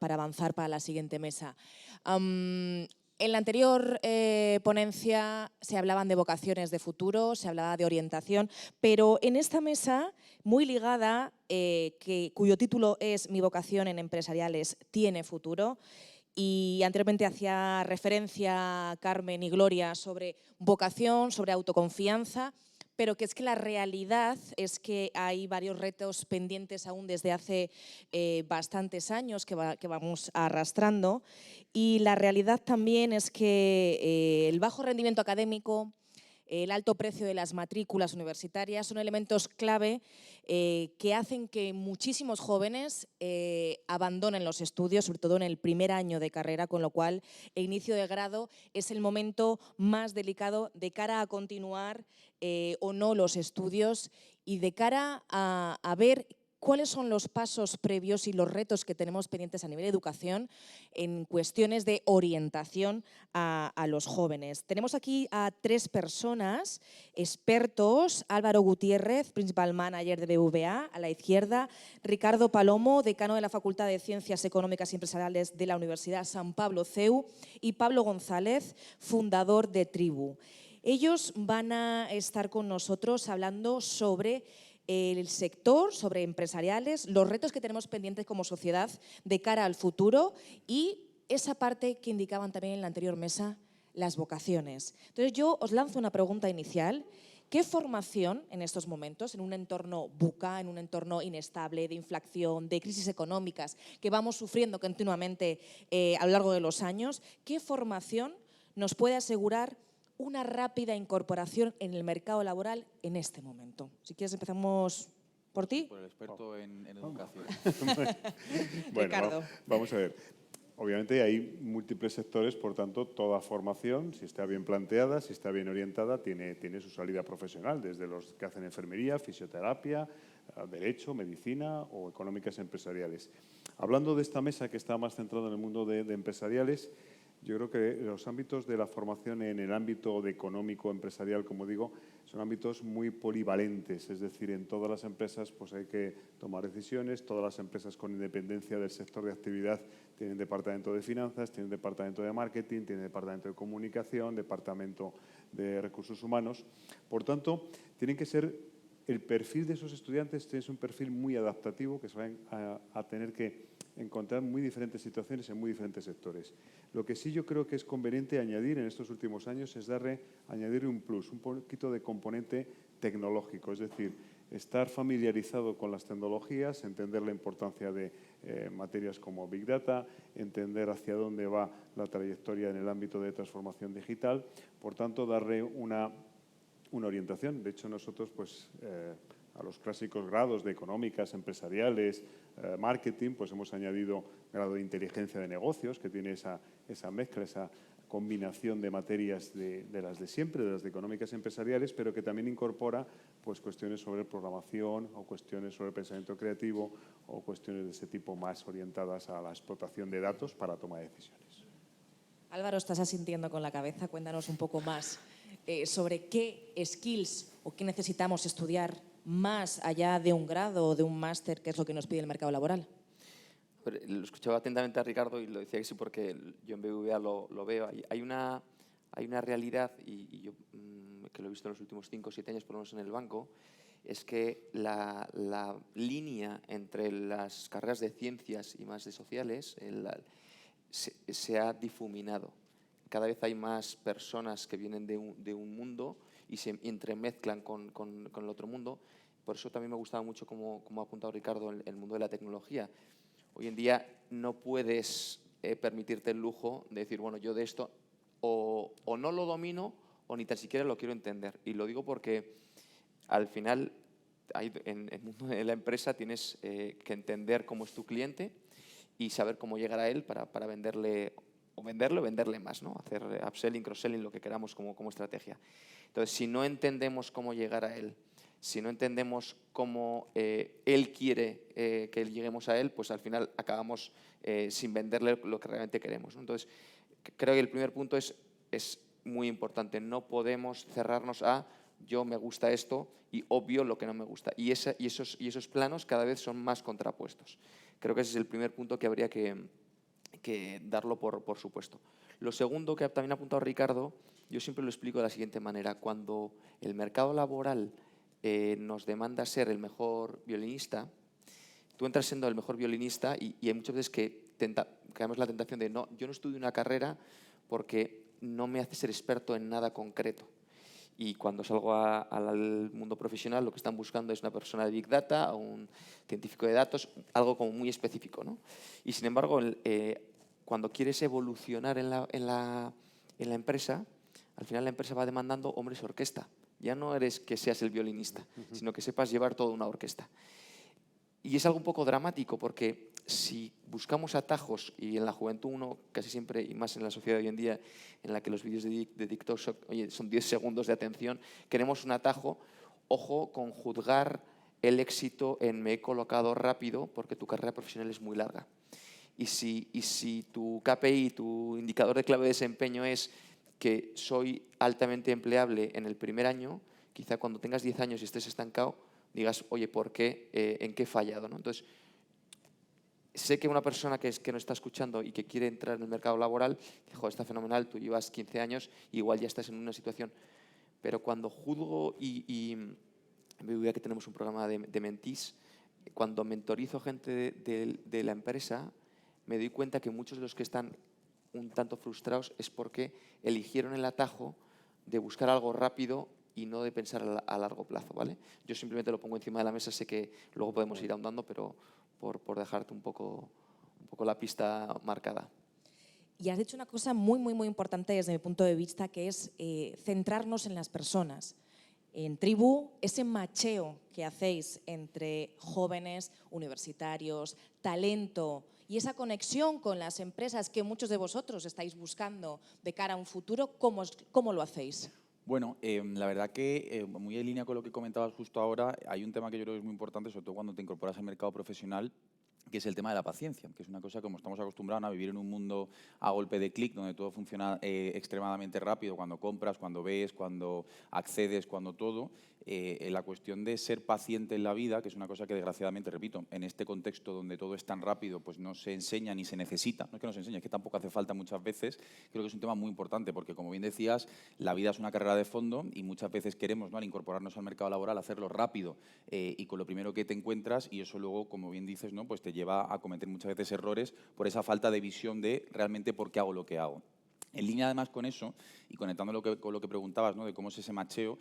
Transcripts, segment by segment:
para avanzar para la siguiente mesa. En la anterior ponencia se hablaban de vocaciones de futuro, se hablaba de orientación, pero en esta mesa, muy ligada, cuyo título es Mi vocación en empresariales tiene futuro, y anteriormente hacía referencia Carmen y Gloria sobre vocación, sobre autoconfianza, pero que es que la realidad es que hay varios retos pendientes aún desde hace bastantes años que vamos arrastrando, y la realidad también es que el bajo rendimiento académico, el alto precio de las matrículas universitarias son elementos clave que hacen que muchísimos jóvenes abandonen los estudios, sobre todo en el primer año de carrera, con lo cual el inicio de grado es el momento más delicado de cara a continuar o no los estudios y de cara a ver cuáles son los pasos previos y los retos que tenemos pendientes a nivel de educación en cuestiones de orientación a los jóvenes. Tenemos aquí a 3 personas expertos: Álvaro Gutiérrez, Principal Manager de BVA, a la izquierda; Ricardo Palomo, decano de la Facultad de Ciencias Económicas y Empresariales de la Universidad San Pablo CEU; y Pablo González, fundador de Tribu. Ellos van a estar con nosotros hablando sobre el sector, sobre empresariales, los retos que tenemos pendientes como sociedad de cara al futuro y esa parte que indicaban también en la anterior mesa, las vocaciones. Entonces yo os lanzo una pregunta inicial. ¿Qué formación en estos momentos, en un entorno VUCA, en un entorno inestable, de inflación, de crisis económicas que vamos sufriendo continuamente a lo largo de los años, qué formación nos puede asegurar una rápida incorporación en el mercado laboral en este momento? Si quieres empezamos por ti. Por el experto en educación. Bueno, Ricardo. vamos a ver. Obviamente hay múltiples sectores, por tanto, toda formación, si está bien planteada, si está bien orientada, tiene su salida profesional, desde los que hacen enfermería, fisioterapia, derecho, medicina o económicas empresariales. Hablando de esta mesa que está más centrada en el mundo de empresariales, yo creo que los ámbitos de la formación en el ámbito de económico, empresarial, como digo, son ámbitos muy polivalentes. Es decir, en todas las empresas pues hay que tomar decisiones, todas las empresas con independencia del sector de actividad tienen departamento de finanzas, tienen departamento de marketing, tienen departamento de comunicación, departamento de recursos humanos. Por tanto, tienen que ser, el perfil de esos estudiantes es un perfil muy adaptativo que se van a tener que encontrar muy diferentes situaciones en muy diferentes sectores. Lo que sí yo creo que es conveniente añadir en estos últimos años es añadirle un plus, un poquito de componente tecnológico, es decir, estar familiarizado con las tecnologías, entender la importancia de materias como Big Data, entender hacia dónde va la trayectoria en el ámbito de transformación digital, por tanto, darle una orientación. De hecho, nosotros, pues, a los clásicos grados de económicas, empresariales, marketing, pues hemos añadido grado de inteligencia de negocios, que tiene esa mezcla, esa combinación de materias de las de siempre, de las de económicas empresariales, pero que también incorpora pues, cuestiones sobre programación o cuestiones sobre pensamiento creativo o cuestiones de ese tipo más orientadas a la explotación de datos para toma de decisiones. Álvaro, estás asintiendo con la cabeza. Cuéntanos un poco más sobre qué skills o qué necesitamos estudiar más allá de un grado o de un máster, que es lo que nos pide el mercado laboral. Lo escuchaba atentamente a Ricardo y lo decía que sí porque yo en BBVA lo veo. Hay una realidad, y yo que lo he visto en los últimos 5 o 7 años, por lo menos en el banco, es que la línea entre las carreras de ciencias y más de sociales se ha difuminado. Cada vez hay más personas que vienen de un mundo y se entremezclan con el otro mundo. Por eso también me gustaba mucho, como ha apuntado Ricardo, el mundo de la tecnología. Hoy en día no puedes permitirte el lujo de decir, bueno, yo de esto o no lo domino o ni tan siquiera lo quiero entender. Y lo digo porque al final en el mundo de la empresa tienes que entender cómo es tu cliente y saber cómo llegar a él para venderle o venderle más, ¿no? Hacer upselling, cross-selling, lo que queramos como estrategia. Entonces, si no entendemos cómo llegar a él, si no entendemos cómo él quiere que lleguemos a él, pues al final acabamos sin venderle lo que realmente queremos, ¿no? Entonces, creo que el primer punto es muy importante. No podemos cerrarnos a yo me gusta esto y obvio lo que no me gusta. Y esos planos cada vez son más contrapuestos. Creo que ese es el primer punto que habría que que darlo por supuesto. Lo segundo que también ha apuntado Ricardo, yo siempre lo explico de la siguiente manera. Cuando el mercado laboral nos demanda ser el mejor violinista, tú entras siendo el mejor violinista y hay muchas veces que caemos la tentación de no, yo no estudio una carrera porque no me hace ser experto en nada concreto. Y cuando salgo al mundo profesional, lo que están buscando es una persona de Big Data, un científico de datos, algo como muy específico, ¿no? Y sin embargo, cuando quieres evolucionar en la empresa, al final la empresa va demandando hombres orquesta. Ya no eres que seas el violinista, sino que sepas llevar toda una orquesta. Y es algo un poco dramático porque si buscamos atajos, y en la juventud uno casi siempre, y más en la sociedad de hoy en día, en la que los vídeos de TikTok son 10 segundos de atención, queremos un atajo, ojo con juzgar el éxito en me he colocado rápido porque tu carrera profesional es muy larga. Y si tu KPI, tu indicador de clave de desempeño es que soy altamente empleable en el primer año, quizá cuando tengas 10 años y estés estancado, digas, oye, ¿por qué? ¿En qué he fallado? ¿No? Entonces, sé que una persona que nos está escuchando y que quiere entrar en el mercado laboral, dice, está fenomenal, tú llevas 15 años, igual ya estás en una situación. Pero cuando juzgo y BBVA, que tenemos un programa de mentís, cuando mentorizo gente de la empresa, me doy cuenta que muchos de los que están un tanto frustrados es porque eligieron el atajo de buscar algo rápido y no de pensar a largo plazo, ¿vale? Yo simplemente lo pongo encima de la mesa, sé que luego podemos ir ahondando, pero por dejarte un poco la pista marcada. Y has dicho una cosa muy, muy, muy importante desde mi punto de vista, que es centrarnos en las personas. En Tribu, ese macheo que hacéis entre jóvenes, universitarios, talento y esa conexión con las empresas que muchos de vosotros estáis buscando de cara a un futuro, ¿cómo lo hacéis? Bueno, la verdad que muy en línea con lo que comentabas justo ahora, hay un tema que yo creo que es muy importante, sobre todo cuando te incorporas al mercado profesional, que es el tema de la paciencia, que es una cosa como estamos acostumbrados a vivir en un mundo a golpe de clic, donde todo funciona extremadamente rápido, cuando compras, cuando ves, cuando accedes, cuando todo. La cuestión de ser paciente en la vida, que es una cosa que desgraciadamente, repito, en este contexto donde todo es tan rápido, pues no se enseña ni se necesita. No es que no se enseñe, es que tampoco hace falta muchas veces. Creo que es un tema muy importante porque, como bien decías, la vida es una carrera de fondo y muchas veces queremos, ¿no?, al incorporarnos al mercado laboral, hacerlo rápido y con lo primero que te encuentras, y eso luego, como bien dices, ¿no?, pues te lleva a cometer muchas veces errores por esa falta de visión de realmente por qué hago lo que hago. En línea además con eso, y conectando con lo que preguntabas, ¿no?, de cómo es ese macheo,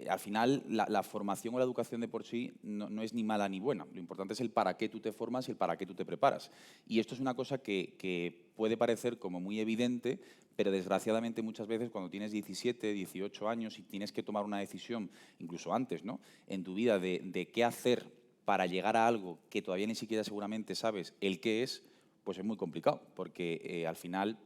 al final la formación o la educación de por sí no es ni mala ni buena. Lo importante es el para qué tú te formas y el para qué tú te preparas. Y esto es una cosa que puede parecer como muy evidente, pero desgraciadamente muchas veces cuando tienes 17, 18 años y tienes que tomar una decisión, incluso antes, ¿no?, en tu vida de qué hacer para llegar a algo que todavía ni siquiera seguramente sabes el qué es, pues es muy complicado, porque al final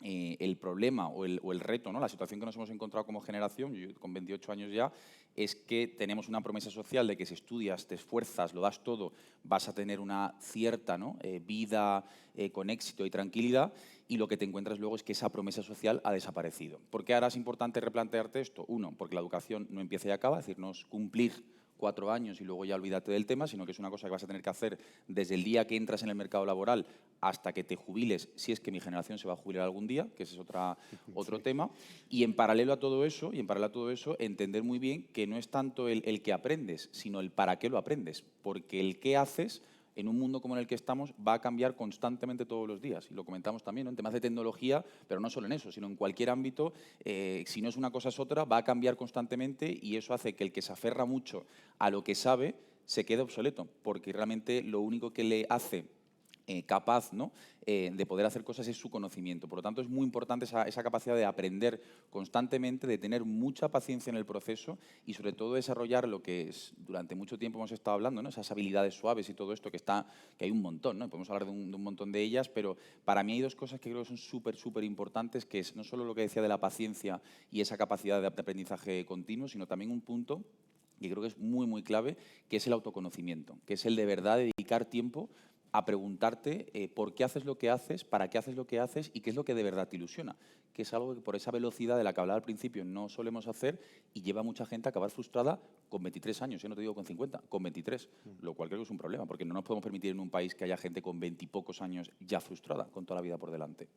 el problema o el reto, ¿no?, la situación que nos hemos encontrado como generación, yo con 28 años ya, es que tenemos una promesa social de que si estudias, te esfuerzas, lo das todo, vas a tener una cierta, ¿no?, vida con éxito y tranquilidad, y lo que te encuentras luego es que esa promesa social ha desaparecido. ¿Por qué ahora es importante replantearte esto? Uno, porque la educación no empieza y acaba, es decir, no es cumplir 4 años y luego ya olvídate del tema, sino que es una cosa que vas a tener que hacer desde el día que entras en el mercado laboral hasta que te jubiles, si es que mi generación se va a jubilar algún día, que ese es otro tema. Y en paralelo a todo eso, entender muy bien que no es tanto el que aprendes, sino el para qué lo aprendes, porque el qué haces en un mundo como en el que estamos va a cambiar constantemente todos los días. Y lo comentamos también, ¿no?, en temas de tecnología, pero no solo en eso, sino en cualquier ámbito. Si no es una cosa es otra, va a cambiar constantemente y eso hace que el que se aferra mucho a lo que sabe se quede obsoleto, porque realmente lo único que le hace capaz, ¿no?, de poder hacer cosas es su conocimiento. Por lo tanto, es muy importante esa capacidad de aprender constantemente, de tener mucha paciencia en el proceso y sobre todo desarrollar lo que durante mucho tiempo hemos estado hablando, ¿no?, esas habilidades suaves y todo esto que hay un montón, ¿no? Podemos hablar de un montón de ellas, pero para mí hay dos cosas que creo que son súper importantes, que es no solo lo que decía de la paciencia y esa capacidad de aprendizaje continuo, sino también un punto que creo que es muy clave, que es el autoconocimiento, que es el de verdad dedicar tiempo a preguntarte por qué haces lo que haces, para qué haces lo que haces y qué es lo que de verdad te ilusiona, que es algo que por esa velocidad de la que hablaba al principio no solemos hacer y lleva a mucha gente a acabar frustrada con 23 años, ya no te digo con 50, con 23, lo cual creo que es un problema, porque no nos podemos permitir en un país que haya gente con 20 y pocos años ya frustrada, con toda la vida por delante.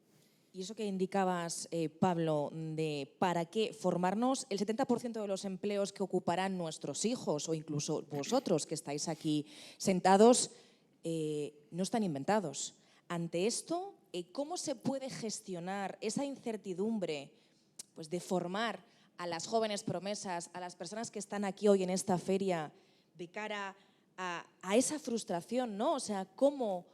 Y eso que indicabas, Pablo, de para qué formarnos, el 70% de los empleos que ocuparán nuestros hijos o incluso vosotros que estáis aquí sentados no están inventados. Ante esto, ¿cómo se puede gestionar esa incertidumbre pues, de formar a las jóvenes promesas, a las personas que están aquí hoy en esta feria, de cara a esa frustración, ¿no? O sea, ¿cómo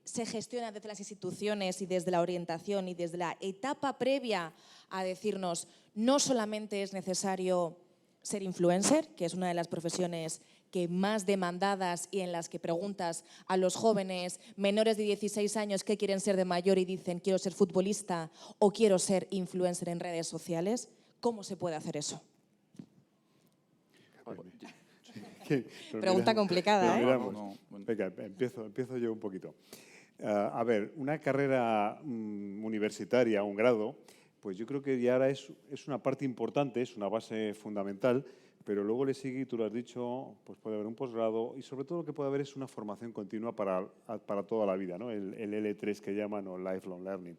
se gestiona desde las instituciones y desde la orientación y desde la etapa previa a decirnos no solamente es necesario ser influencer, que es una de las profesiones que más demandadas y en las que preguntas a los jóvenes menores de 16 años qué quieren ser de mayor y dicen quiero ser futbolista o quiero ser influencer en redes sociales? ¿Cómo se puede hacer eso? Pregunta complicada, ¿eh? Venga, empiezo yo un poquito. A ver, una carrera universitaria, un grado, pues yo creo que ya ahora es una parte importante, es una base fundamental, pero luego le sigue, y tú lo has dicho, pues puede haber un posgrado y sobre todo lo que puede haber es una formación continua para toda la vida, ¿no? El L3 que llaman o Lifelong Learning.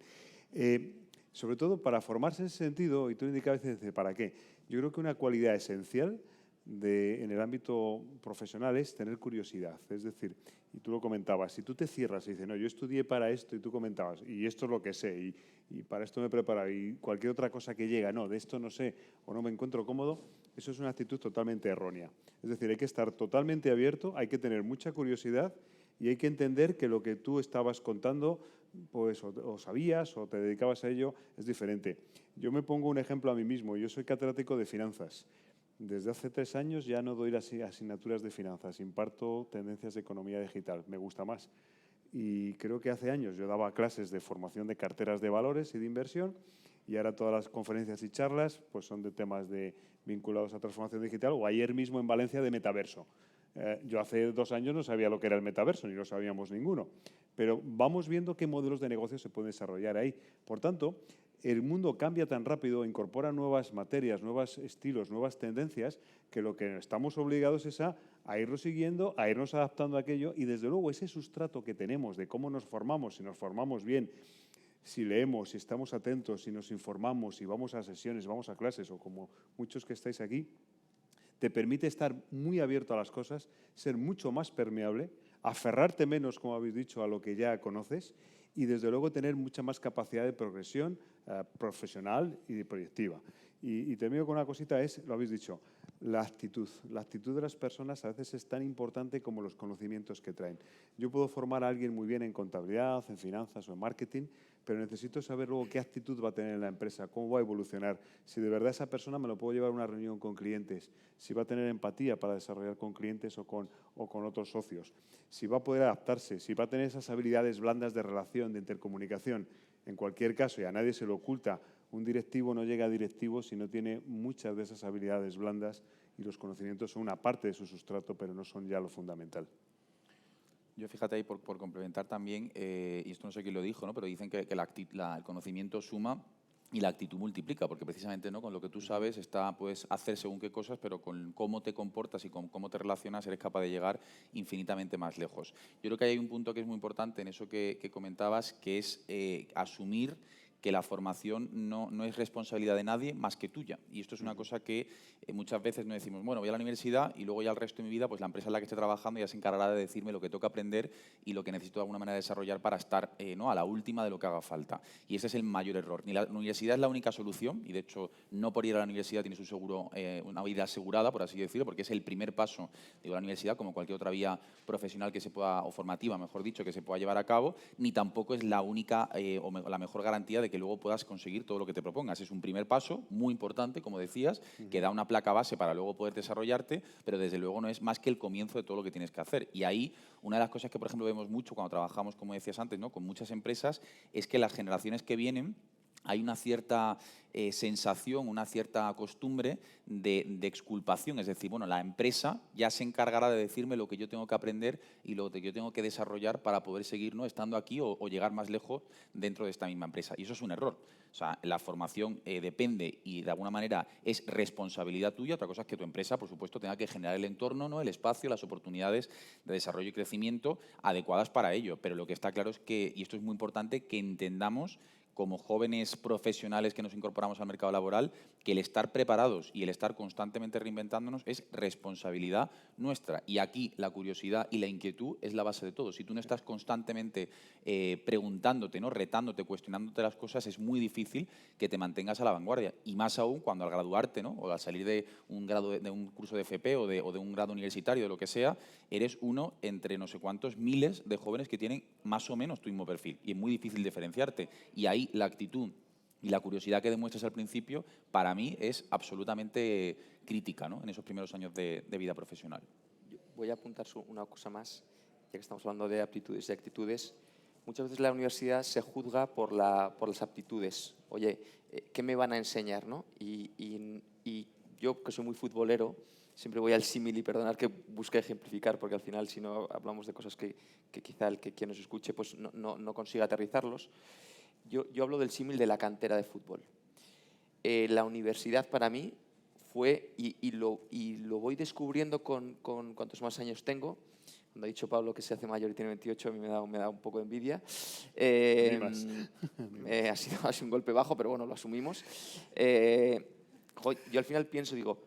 Sobre todo para formarse en ese sentido, y tú indicabas a veces, ¿para qué? Yo creo que una cualidad esencial en el ámbito profesional es tener curiosidad. Es decir, y tú lo comentabas, si tú te cierras y dices, no, yo estudié para esto, y tú comentabas, y esto es lo que sé, y para esto me he preparado, y cualquier otra cosa que llega, no, de esto no sé, o no me encuentro cómodo, eso es una actitud totalmente errónea. Es decir, hay que estar totalmente abierto, hay que tener mucha curiosidad, y hay que entender que lo que tú estabas contando, pues o sabías o te dedicabas a ello, es diferente. Yo me pongo un ejemplo a mí mismo, yo soy catedrático de finanzas. Desde hace 3 años ya no doy las asignaturas de finanzas, imparto tendencias de economía digital, me gusta más. Y creo que hace años yo daba clases de formación de carteras de valores y de inversión, y ahora todas las conferencias y charlas pues son de temas vinculados a transformación digital, o ayer mismo en Valencia de metaverso. Yo hace 2 años no sabía lo que era el metaverso, ni lo sabíamos ninguno, pero vamos viendo qué modelos de negocio se pueden desarrollar ahí. Por tanto, el mundo cambia tan rápido, incorpora nuevas materias, nuevos estilos, nuevas tendencias, que lo que estamos obligados es a irlo siguiendo, a irnos adaptando a aquello, y desde luego ese sustrato que tenemos de cómo nos formamos, si nos formamos bien, si leemos, si estamos atentos, si nos informamos, si vamos a sesiones, vamos a clases, o como muchos que estáis aquí, te permite estar muy abierto a las cosas, ser mucho más permeable, aferrarte menos, como habéis dicho, a lo que ya conoces, y desde luego tener mucha más capacidad de progresión profesional y proyectiva. Y termino con una cosita, lo habéis dicho, la actitud. La actitud de las personas a veces es tan importante como los conocimientos que traen. Yo puedo formar a alguien muy bien en contabilidad, en finanzas o en marketing, pero necesito saber luego qué actitud va a tener en la empresa, cómo va a evolucionar, si de verdad esa persona me lo puedo llevar a una reunión con clientes, si va a tener empatía para desarrollar con clientes o con otros socios, si va a poder adaptarse, si va a tener esas habilidades blandas de relación, de intercomunicación. En cualquier caso, y a nadie se lo oculta, un directivo no llega a directivo si no tiene muchas de esas habilidades blandas, y los conocimientos son una parte de su sustrato, pero no son ya lo fundamental. Yo fíjate ahí, por complementar también, y esto no sé quién lo dijo, ¿no? Pero dicen que el conocimiento suma y la actitud multiplica, porque precisamente, ¿no?, con lo que tú sabes puedes hacer según qué cosas, pero con cómo te comportas y con cómo te relacionas eres capaz de llegar infinitamente más lejos. Yo creo que hay un punto que es muy importante en eso que comentabas, que es asumir que la formación no es responsabilidad de nadie más que tuya. Y esto es una cosa que muchas veces no decimos, bueno, voy a la universidad y luego ya el resto de mi vida, pues la empresa en la que esté trabajando ya se encargará de decirme lo que toca aprender y lo que necesito de alguna manera desarrollar para estar ¿no?, a la última de lo que haga falta. Y ese es el mayor error. Ni la universidad es la única solución, y de hecho no por ir a la universidad tienes una vida asegurada, por así decirlo, porque es el primer paso de la universidad, como cualquier otra vía profesional que se pueda, o formativa, mejor dicho, que se pueda llevar a cabo, ni tampoco es la única o la mejor garantía de que luego puedas conseguir todo lo que te propongas. Es un primer paso muy importante, como decías, que da una placa base para luego poder desarrollarte, pero desde luego no es más que el comienzo de todo lo que tienes que hacer. Y ahí, una de las cosas que, por ejemplo, vemos mucho cuando trabajamos, como decías antes, ¿no?, con muchas empresas, es que las generaciones que vienen hay una cierta sensación, una cierta costumbre de exculpación. Es decir, bueno, la empresa ya se encargará de decirme lo que yo tengo que aprender y lo que yo tengo que desarrollar para poder seguir, ¿no?, estando aquí o llegar más lejos dentro de esta misma empresa. Y eso es un error. O sea, la formación depende y de alguna manera es responsabilidad tuya. Otra cosa es que tu empresa, por supuesto, tenga que generar el entorno, ¿no?, el espacio, las oportunidades de desarrollo y crecimiento adecuadas para ello. Pero lo que está claro es que, y esto es muy importante, que entendamos como jóvenes profesionales que nos incorporamos al mercado laboral, que el estar preparados y el estar constantemente reinventándonos es responsabilidad nuestra. Y aquí la curiosidad y la inquietud es la base de todo. Si tú no estás constantemente preguntándote, ¿no?, retándote, cuestionándote las cosas, es muy difícil que te mantengas a la vanguardia. Y más aún cuando al graduarte, ¿no?, o al salir de un grado de un curso de FP o de un grado universitario, de lo que sea, eres uno entre no sé cuántos miles de jóvenes que tienen más o menos tu mismo perfil. Y es muy difícil diferenciarte. Y ahí la actitud y la curiosidad que demuestras al principio, para mí, es absolutamente crítica, ¿no?, en esos primeros años de vida profesional. Yo voy a apuntar una cosa más, ya que estamos hablando de aptitudes y actitudes. Muchas veces la universidad se juzga por las aptitudes. Oye, ¿qué me van a enseñar, no? Y yo, que soy muy futbolero, siempre voy al símil y perdonad que busque ejemplificar, porque al final, si no hablamos de cosas que quizá quien nos escuche pues no consiga aterrizarlos. Yo hablo del símil de la cantera de fútbol. La universidad para mí fue, y lo voy descubriendo con cuantos más años tengo. Cuando ha dicho Pablo que se hace mayor y tiene 28, a mí me da un poco de envidia. Ha sido un golpe bajo, pero bueno, lo asumimos. Yo al final pienso, digo,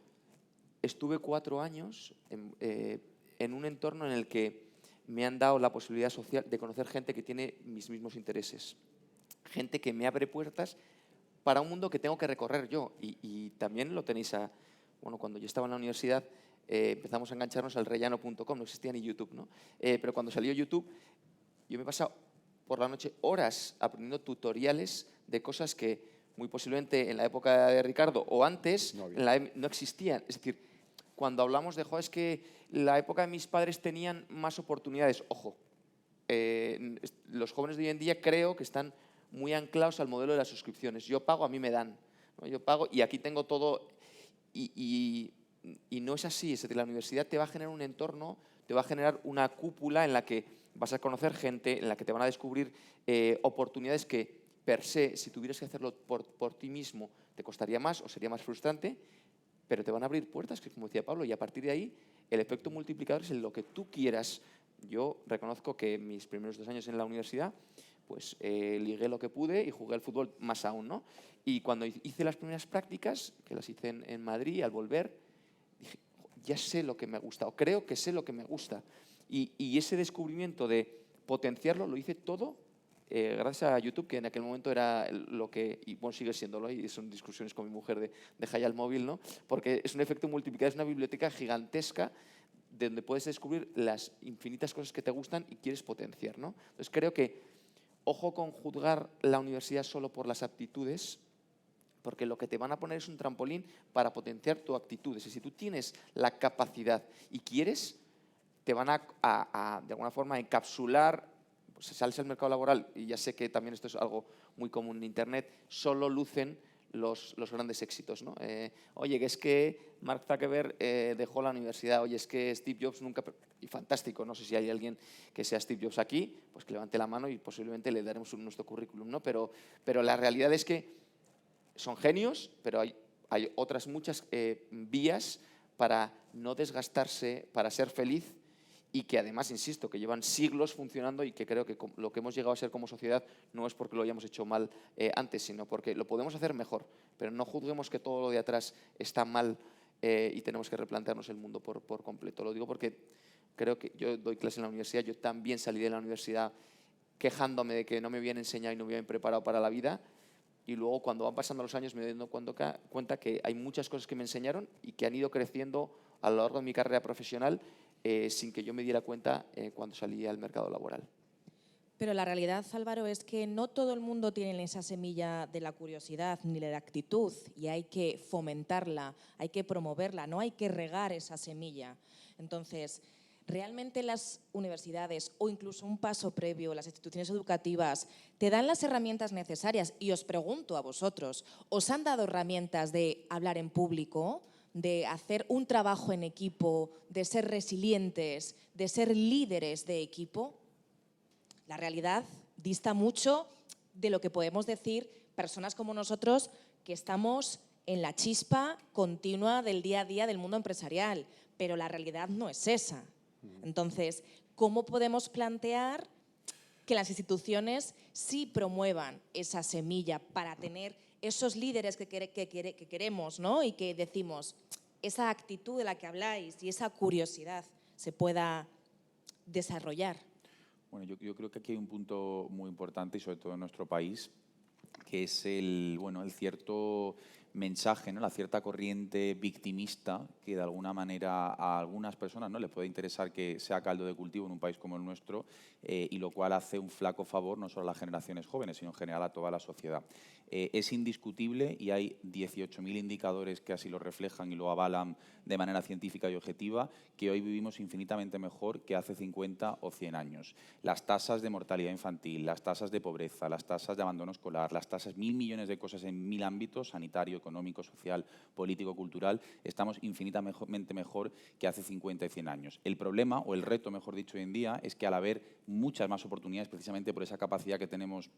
estuve 4 años en un entorno en el que me han dado la posibilidad social de conocer gente que tiene mis mismos intereses. Gente que me abre puertas para un mundo que tengo que recorrer yo. Y también lo tenéis bueno, cuando yo estaba en la universidad empezamos a engancharnos al rellano.com, no existía ni YouTube, ¿no? Pero cuando salió YouTube, yo me he pasado por la noche horas aprendiendo tutoriales de cosas que muy posiblemente en la época de Ricardo o antes no existían. Es decir, cuando hablamos de, es que la época de mis padres tenían más oportunidades, ojo, los jóvenes de hoy en día creo que están muy anclados al modelo de las suscripciones. Yo pago, a mí me dan, ¿no? Yo pago y aquí tengo todo. Y no es así. Es decir, la universidad te va a generar un entorno, te va a generar una cúpula en la que vas a conocer gente, en la que te van a descubrir oportunidades que, per se, si tuvieras que hacerlo por ti mismo, te costaría más o sería más frustrante, pero te van a abrir puertas, que como decía Pablo, y a partir de ahí el efecto multiplicador es en lo que tú quieras. Yo reconozco que mis primeros 2 años en la universidad pues ligué lo que pude y jugué al fútbol más aún, ¿no? Y cuando hice las primeras prácticas, que las hice en Madrid, al volver, dije, ya sé lo que me gusta, o creo que sé lo que me gusta. Y ese descubrimiento de potenciarlo lo hice todo gracias a YouTube, que en aquel momento era lo que, y bueno, sigue siéndolo, y son discusiones con mi mujer de deja ya el móvil, ¿no? Porque es un efecto multiplicador, es una biblioteca gigantesca de donde puedes descubrir las infinitas cosas que te gustan y quieres potenciar, ¿no? Entonces creo que ojo con juzgar la universidad solo por las aptitudes, porque lo que te van a poner es un trampolín para potenciar tu actitud. Es decir, si tú tienes la capacidad y quieres, te van de alguna forma encapsular. Pues sales al mercado laboral, y ya sé que también esto es algo muy común en Internet, solo lucen los grandes éxitos, ¿no? Oye, que es que Mark Zuckerberg dejó la universidad, oye, es que Steve Jobs nunca... Y fantástico, no sé si hay alguien que sea Steve Jobs aquí, pues que levante la mano y posiblemente le daremos nuestro currículum, ¿no? Pero la realidad es que son genios, pero hay otras muchas vías para no desgastarse, para ser feliz, y que además, insisto, que llevan siglos funcionando y que creo que lo que hemos llegado a ser como sociedad no es porque lo hayamos hecho mal antes, sino porque lo podemos hacer mejor. Pero no juzguemos que todo lo de atrás está mal y tenemos que replantearnos el mundo por completo. Lo digo porque creo que yo doy clase en la universidad, yo también salí de la universidad quejándome de que no me habían enseñado y no me habían preparado para la vida, y luego cuando van pasando los años me doy cuenta que hay muchas cosas que me enseñaron y que han ido creciendo a lo largo de mi carrera profesional sin que yo me diera cuenta cuando salí al mercado laboral. Pero la realidad, Álvaro, es que no todo el mundo tiene esa semilla de la curiosidad ni de la actitud, y hay que fomentarla, hay que promoverla, no hay que regar esa semilla. Entonces, ¿realmente las universidades o incluso un paso previo, las instituciones educativas, te dan las herramientas necesarias? Y os pregunto a vosotros, ¿os han dado herramientas de hablar en público, de hacer un trabajo en equipo, de ser resilientes, de ser líderes de equipo? La realidad dista mucho de lo que podemos decir personas como nosotros que estamos en la chispa continua del día a día del mundo empresarial, pero la realidad no es esa. Entonces, ¿cómo podemos plantear que las instituciones sí promuevan esa semilla para tener esos líderes que queremos, ¿no? Y que decimos, esa actitud de la que habláis y esa curiosidad se pueda desarrollar? Bueno, yo creo que aquí hay un punto muy importante, y sobre todo en nuestro país, que es el cierto mensaje, ¿no? La cierta corriente victimista que de alguna manera a algunas personas, ¿no?, les puede interesar que sea caldo de cultivo en un país como el nuestro, y lo cual hace un flaco favor no solo a las generaciones jóvenes, sino en general a toda la sociedad. Es indiscutible, y hay 18.000 indicadores que así lo reflejan y lo avalan de manera científica y objetiva, que hoy vivimos infinitamente mejor que hace 50 o 100 años. Las tasas de mortalidad infantil, las tasas de pobreza, las tasas de abandono escolar, las tasas, 1.000 millones de cosas en 1.000 ámbitos, sanitario, económico, social, político, cultural, estamos infinitamente mejor que hace 50 y 100 años. El problema, o el reto, mejor dicho, hoy en día, es que al haber muchas más oportunidades, precisamente por esa capacidad que tenemos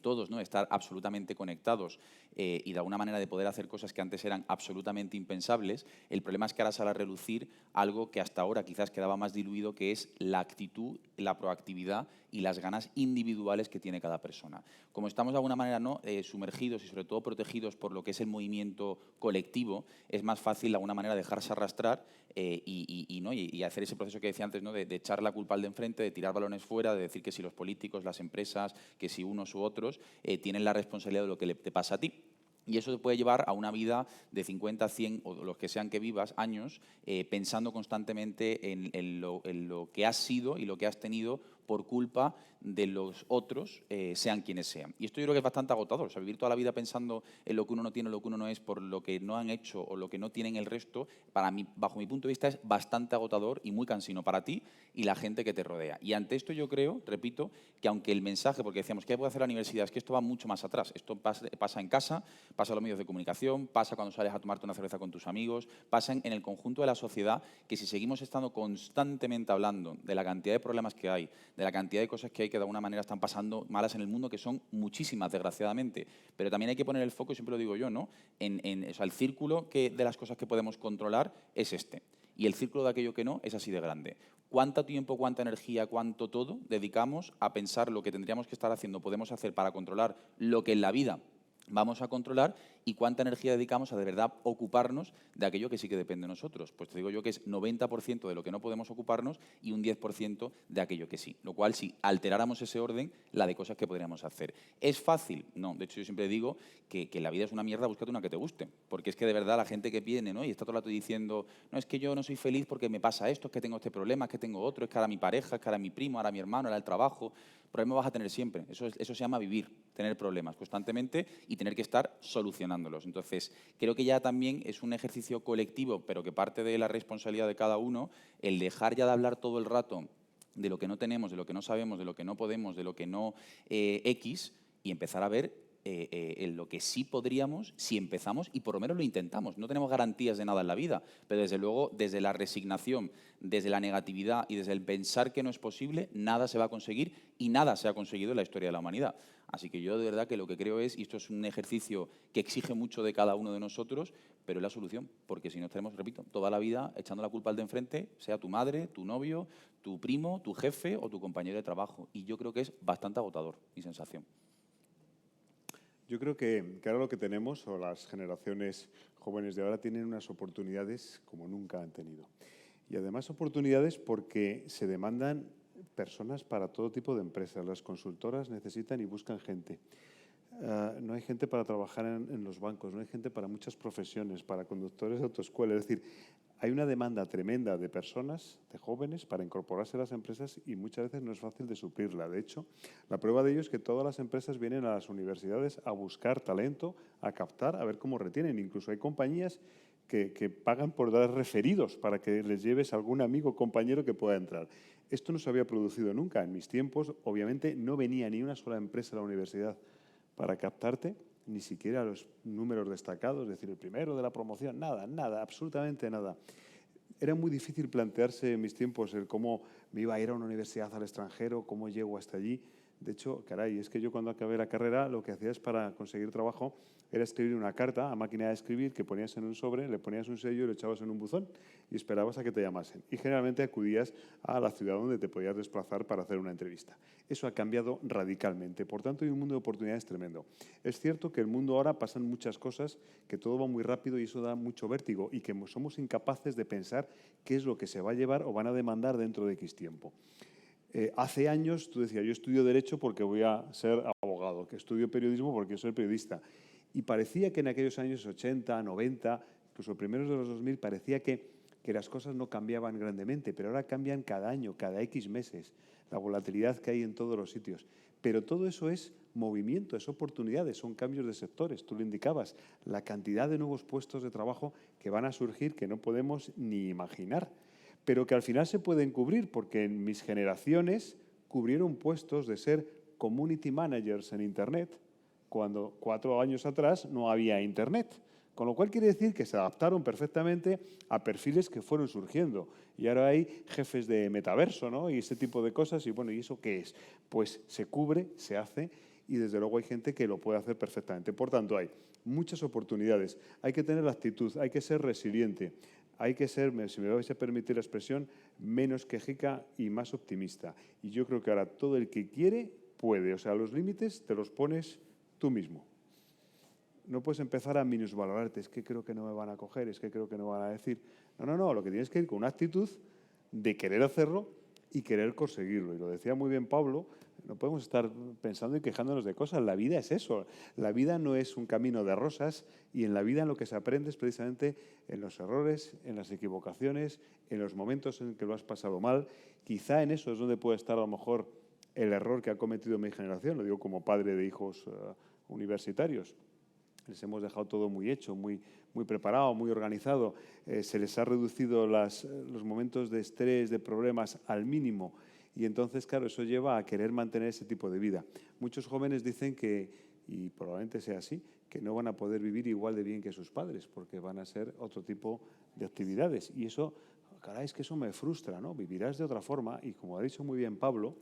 todos, ¿no?, estar absolutamente conectados y de alguna manera de poder hacer cosas que antes eran absolutamente impensables, el problema es que ahora sale a relucir algo que hasta ahora quizás quedaba más diluido, que es la actitud, la proactividad y las ganas individuales que tiene cada persona. Como estamos de alguna manera, ¿no?, sumergidos y sobre todo protegidos por lo que es el movimiento colectivo, es más fácil de alguna manera dejarse arrastrar y hacer ese proceso que decía antes, ¿no?, de echar la culpa al de enfrente, de tirar balones fuera, de decir que si los políticos, las empresas, que si unos u otros tienen la responsabilidad de lo que te pasa a ti. Y eso te puede llevar a una vida de 50, 100 o los que sean que vivas años pensando constantemente en lo que has sido y lo que has tenido por culpa de los otros, sean quienes sean. Y esto yo creo que es bastante agotador. O sea, vivir toda la vida pensando en lo que uno no tiene o lo que uno no es por lo que no han hecho o lo que no tienen el resto, para mí, bajo mi punto de vista, es bastante agotador y muy cansino para ti y la gente que te rodea. Y ante esto yo creo, repito, que aunque el mensaje, porque decíamos, ¿qué puede hacer la universidad? Es que esto va mucho más atrás. Esto pasa en casa, pasa en los medios de comunicación, pasa cuando sales a tomarte una cerveza con tus amigos, pasa en el conjunto de la sociedad, que si seguimos estando constantemente hablando de la cantidad de problemas que hay, de la cantidad de cosas que hay que de alguna manera están pasando malas en el mundo, que son muchísimas, desgraciadamente, pero también hay que poner el foco, y siempre lo digo yo, ¿no?, o sea, el círculo de las cosas que podemos controlar es este, y el círculo de aquello que no es así de grande. ¿Cuánto tiempo, cuánta energía, cuánto todo dedicamos a pensar lo que tendríamos que estar haciendo, podemos hacer para controlar lo que en la vida vamos a controlar, y cuánta energía dedicamos a de verdad ocuparnos de aquello que sí que depende de nosotros? Pues te digo yo que es 90% de lo que no podemos ocuparnos y un 10% de aquello que sí. Lo cual, si alteráramos ese orden, la de cosas que podríamos hacer. ¿Es fácil? No. De hecho, yo siempre digo que la vida es una mierda, búscate una que te guste. Porque es que de verdad la gente que viene, ¿no?, y está todo el rato diciendo, no, es que yo no soy feliz porque me pasa esto, es que tengo este problema, es que tengo otro, es que ahora mi pareja, es que ahora mi primo, ahora mi hermano, ahora el trabajo. Problemas vas a tener siempre. Eso se llama vivir, tener problemas constantemente y tener que estar solucionándolos. Entonces, creo que ya también es un ejercicio colectivo, pero que parte de la responsabilidad de cada uno, el dejar ya de hablar todo el rato de lo que no tenemos, de lo que no sabemos, de lo que no podemos, de lo que no X, y empezar a ver en lo que sí podríamos si empezamos y por lo menos lo intentamos. No tenemos garantías de nada en la vida, pero desde luego, desde la resignación, desde la negatividad y desde el pensar que no es posible, nada se va a conseguir y nada se ha conseguido en la historia de la humanidad. Así que yo de verdad que lo que creo es, y esto es un ejercicio que exige mucho de cada uno de nosotros, pero es la solución, porque si no estaremos, repito, toda la vida echando la culpa al de enfrente, sea tu madre, tu novio, tu primo, tu jefe o tu compañero de trabajo. Y yo creo que es bastante agotador mi sensación. Yo creo que ahora lo que tenemos, o las generaciones jóvenes de ahora, tienen unas oportunidades como nunca han tenido. Y además oportunidades porque se demandan personas para todo tipo de empresas. Las consultoras necesitan y buscan gente. No hay gente para trabajar en los bancos, no hay gente para muchas profesiones, para conductores de autoescuela. Es decir, hay una demanda tremenda de personas, de jóvenes, para incorporarse a las empresas y muchas veces no es fácil de suplirla. De hecho, la prueba de ello es que todas las empresas vienen a las universidades a buscar talento, a captar, a ver cómo retienen. Incluso hay compañías que pagan por dar referidos para que les lleves a algún amigo o compañero que pueda entrar. Esto no se había producido nunca. En mis tiempos, obviamente, no venía ni una sola empresa a la universidad para captarte, ni siquiera los números destacados, es decir, el primero de la promoción, nada, absolutamente nada. Era muy difícil plantearse en mis tiempos el cómo me iba a ir a una universidad al extranjero, cómo llego hasta allí. De hecho, caray, es que yo cuando acabé la carrera lo que hacía es para conseguir trabajo era escribir una carta a máquina de escribir que ponías en un sobre, le ponías un sello y lo echabas en un buzón y esperabas a que te llamasen. Y generalmente acudías a la ciudad donde te podías desplazar para hacer una entrevista. Eso ha cambiado radicalmente. Por tanto, hay un mundo de oportunidades tremendo. Es cierto que el mundo ahora pasan muchas cosas, que todo va muy rápido y eso da mucho vértigo y que somos incapaces de pensar qué es lo que se va a llevar o van a demandar dentro de X tiempo. Hace años tú decías, yo estudio Derecho porque voy a ser abogado, que estudio Periodismo porque soy periodista. Y parecía que en aquellos años 80, 90, incluso primeros de los 2000, parecía que las cosas no cambiaban grandemente, pero ahora cambian cada año, cada X meses, la volatilidad que hay en todos los sitios. Pero todo eso es movimiento, es oportunidades, son cambios de sectores. Tú lo indicabas, la cantidad de nuevos puestos de trabajo que van a surgir que no podemos ni imaginar, pero que al final se pueden cubrir, porque en mis generaciones cubrieron puestos de ser community managers en Internet, cuando 4 años atrás no había Internet. Con lo cual quiere decir que se adaptaron perfectamente a perfiles que fueron surgiendo. Y ahora hay jefes de metaverso, ¿no? Y ese tipo de cosas. Y bueno, ¿y eso qué es? Pues se cubre, se hace y desde luego hay gente que lo puede hacer perfectamente. Por tanto, hay muchas oportunidades. Hay que tener la actitud, hay que ser resiliente. Hay que ser, si me vais a permitir la expresión, menos quejica y más optimista. Y yo creo que ahora todo el que quiere puede. O sea, los límites te los pones tú mismo. No puedes empezar a minusvalorarte, es que creo que no me van a coger, es que creo que no van a decir. No, lo que tienes que ir con una actitud de querer hacerlo y querer conseguirlo. Y lo decía muy bien Pablo, no podemos estar pensando y quejándonos de cosas, la vida es eso. La vida no es un camino de rosas y en la vida lo que se aprende es precisamente en los errores, en las equivocaciones, en los momentos en que lo has pasado mal. Quizá en eso es donde puede estar a lo mejor el error que ha cometido mi generación, lo digo como padre de hijos universitarios. Les hemos dejado todo muy hecho, muy preparado, muy organizado. Se les ha reducido los momentos de estrés, de problemas al mínimo. Y entonces, claro, eso lleva a querer mantener ese tipo de vida. Muchos jóvenes dicen que, y probablemente sea así, que no van a poder vivir igual de bien que sus padres, porque van a ser otro tipo de actividades. Y eso, caray, es que eso me frustra, ¿no? Vivirás de otra forma y, como ha dicho muy bien Pablo,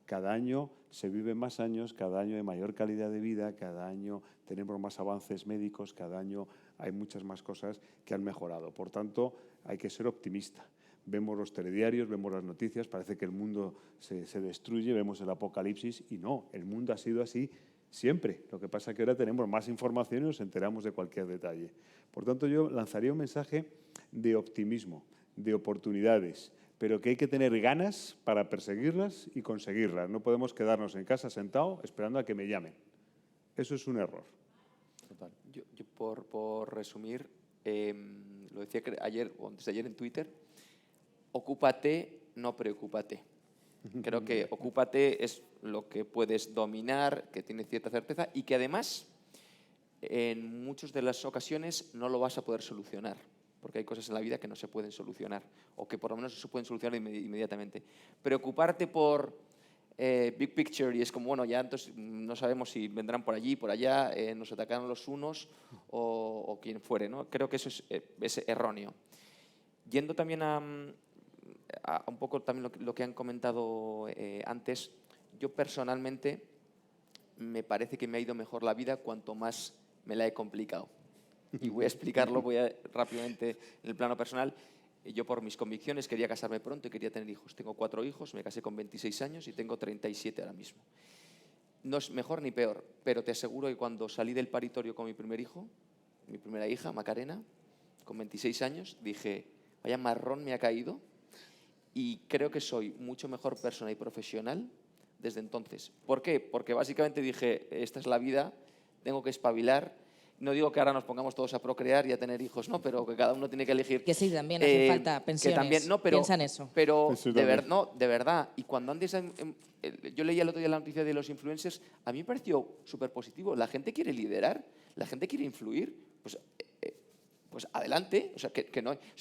cada año se viven más años, cada año hay mayor calidad de vida, cada año tenemos más avances médicos, cada año hay muchas más cosas que han mejorado. Por tanto, hay que ser optimista. Vemos los telediarios, vemos las noticias, parece que el mundo se destruye, vemos el apocalipsis y no, el mundo ha sido así siempre. Lo que pasa es que ahora tenemos más información y nos enteramos de cualquier detalle. Por tanto, yo lanzaría un mensaje de optimismo, de oportunidades, pero que hay que tener ganas para perseguirlas y conseguirlas. No podemos quedarnos en casa sentados esperando a que me llamen. Eso es un error. Total. Yo por resumir, lo decía ayer o antes de ayer en Twitter, ocúpate, no preocúpate. Creo que ocúpate es lo que puedes dominar, que tiene cierta certeza y que además en muchas de las ocasiones no lo vas a poder solucionar, porque hay cosas en la vida que no se pueden solucionar o que por lo menos se pueden solucionar inmediatamente. Preocuparte por big picture y es como, bueno, ya entonces no sabemos si vendrán por allí, por allá, nos atacarán los unos o quien fuere, ¿no? Creo que eso es erróneo. Yendo también a un poco también lo que han comentado antes, yo personalmente me parece que me ha ido mejor la vida cuanto más me la he complicado. Y voy a explicarlo rápidamente en el plano personal. Yo por mis convicciones quería casarme pronto y quería tener hijos. Tengo 4 hijos, me casé con 26 años y tengo 37 ahora mismo. No es mejor ni peor, pero te aseguro que cuando salí del paritorio con mi primer hijo, mi primera hija, Macarena, con 26 años, dije, vaya marrón me ha caído y creo que soy mucho mejor persona y profesional desde entonces. ¿Por qué? Porque básicamente dije, esta es la vida, tengo que espabilar. No digo que ahora nos pongamos todos a procrear y a tener hijos, no, pero que cada uno tiene que elegir. Que sí, también hace falta pensiones. Que también, no, pero, piensa en eso. Pero Eso de verdad. Y cuando antes yo leía el otro día la noticia de los influencers, a mí me pareció súper positivo. La gente quiere liderar, la gente quiere influir. Pues pues adelante. O sea,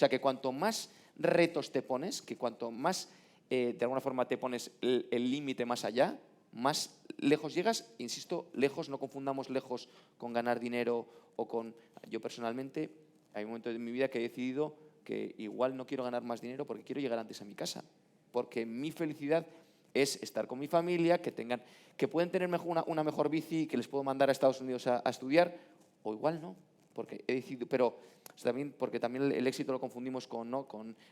que cuanto más retos te pones, que cuanto más de alguna forma te pones el límite más allá, más lejos llegas. Insisto, lejos, no confundamos lejos con ganar dinero o con... Yo personalmente, hay un momento de mi vida que he decidido que igual no quiero ganar más dinero porque quiero llegar antes a mi casa. Porque mi felicidad es estar con mi familia, que pueden tener una mejor bici, que les puedo mandar a Estados Unidos a estudiar, o igual no, porque he decidido, pero también, porque también el éxito lo confundimos con, ¿no?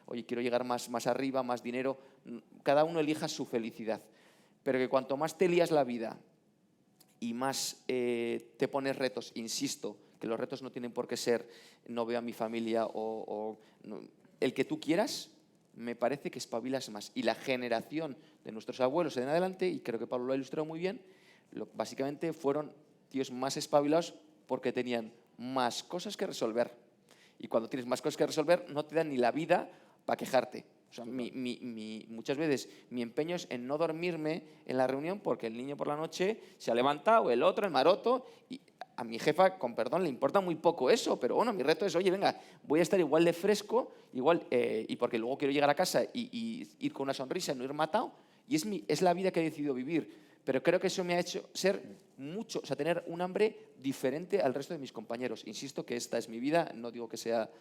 Oye, quiero llegar más arriba, más dinero. Cada uno elija su felicidad, pero que cuanto más te lías la vida y más te pones retos, insisto, que los retos no tienen por qué ser no veo a mi familia el que tú quieras, me parece que espabilas más. Y la generación de nuestros abuelos en adelante, y creo que Pablo lo ha ilustrado muy bien, básicamente fueron tíos más espabilados porque tenían más cosas que resolver. Y cuando tienes más cosas que resolver, no te dan ni la vida para quejarte. O sea, muchas veces mi empeño es en no dormirme en la reunión porque el niño por la noche se ha levantado, el otro, el maroto, y a mi jefa, con perdón, le importa muy poco eso, pero bueno, mi reto es, oye, venga, voy a estar igual de fresco, y porque luego quiero llegar a casa y ir con una sonrisa, no ir matado, y es la vida que he decidido vivir. Pero creo que eso me ha hecho ser mucho, o sea, tener un hambre diferente al resto de mis compañeros. Insisto que esta es mi vida, no digo que sea